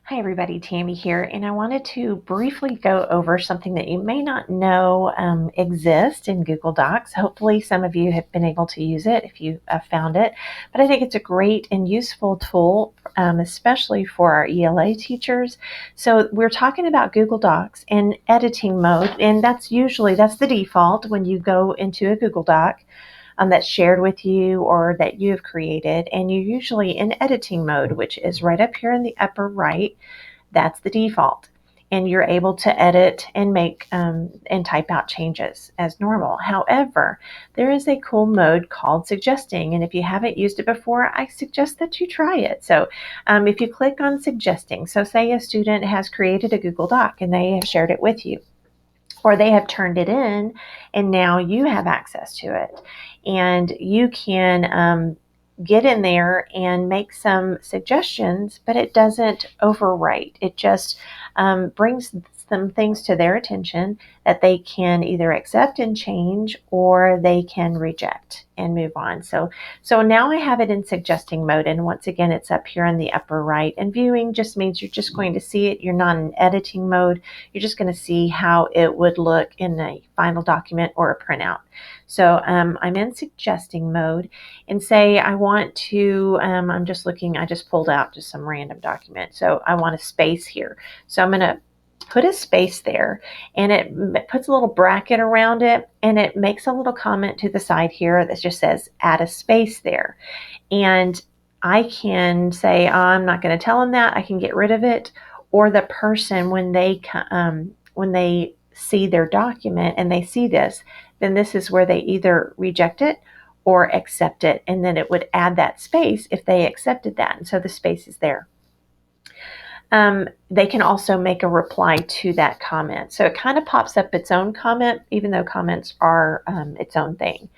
Hi everybody, Tammy here, and I wanted to briefly go over something that you may not know exists in Google Docs. Hopefully some of you have been able to use it if you have found it, but I think it's a great and useful tool, especially for our ELA teachers. So we're talking about Google Docs and editing mode, and that's the default when you go into a Google Doc. That's shared with you or that you have created, and you're usually in editing mode, which is right up here in the upper right. That's the default, and you're able to edit and make and type out changes as normal. However, there is a cool mode called suggesting, and if you haven't used it before, I suggest that you try it. So if you click on suggesting, so say a student has created a Google Doc and they have shared it with you, or they have turned it in and now you have access to it, and you can get in there and make some suggestions, but it doesn't overwrite. It just brings some things to their attention that they can either accept and change, or they can reject and move on. So now I have it in suggesting mode, and once again it's up here in the upper right, and viewing just means you're just going to see it. You're not in editing mode. You're just going to see how it would look in a final document or a printout. So I'm in suggesting mode, and say I want to, I'm just looking, I just pulled out just some random document. So I want a space here. So I'm going to put a space there, and it puts a little bracket around it, and it makes a little comment to the side here that just says add a space there. And I can say, oh, I'm not going to tell them that. I can get rid of it, or the person, when they see their document and they see this, then this is where they either reject it or accept it, and then it would add that space if they accepted that, and so the space is there. They can also make a reply to that comment. So it kind of pops up its own comment, even though comments are its own thing.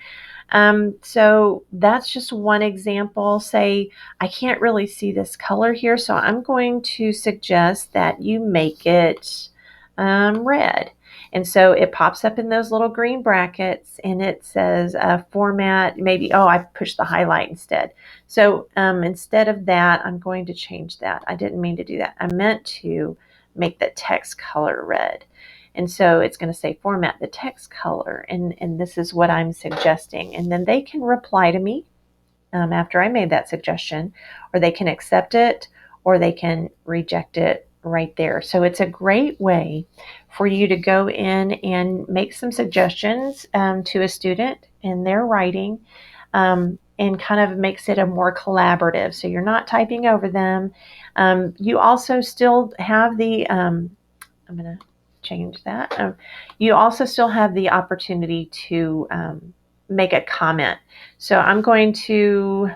So that's just one example. Say, I can't really see this color here, so I'm going to suggest that you make it red. And so it pops up in those little green brackets, and it says format, maybe, oh, I pushed the highlight instead. So instead of that, I'm going to change that. I didn't mean to do that. I meant to make the text color red. And so it's going to say format the text color, and this is what I'm suggesting. And then they can reply to me after I made that suggestion, or they can accept it, or they can reject it right there. So it's a great way for you to go in and make some suggestions to a student in their writing, and kind of makes it a more collaborative. So you're not typing over them. You also still have the, I'm going to change that. You also still have the opportunity to make a comment. So I'm going to,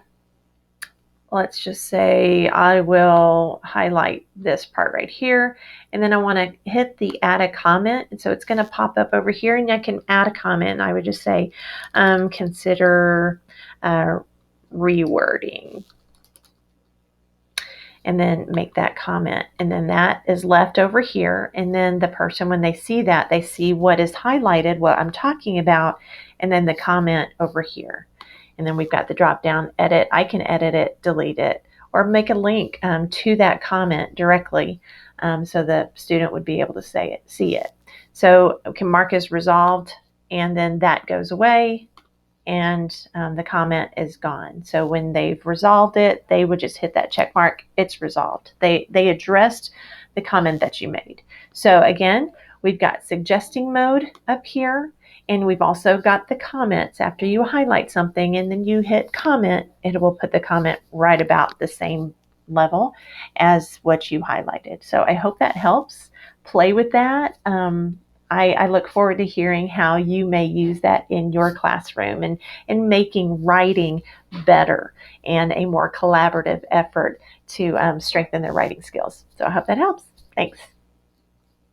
let's just say I will highlight this part right here, and then I want to hit the add a comment, and so it's going to pop up over here, and I can add a comment. I would just say consider rewording, and then make that comment, and then that is left over here, and then the person, when they see that, they see what is highlighted, what I'm talking about, and then the comment over here. And then we've got the drop down edit. I can edit it, delete it, or make a link to that comment directly, so the student would be able to see it. So we can mark as resolved, and then that goes away, and the comment is gone. So when they've resolved it, they would just hit that check mark. It's resolved. They addressed the comment that you made. So again, we've got suggesting mode up here, and we've also got the comments. After you highlight something and then you hit comment, it will put the comment right about the same level as what you highlighted. So I hope that helps. Play with that. I look forward to hearing how you may use that in your classroom, and making writing better and a more collaborative effort to strengthen their writing skills. So I hope that helps. Thanks.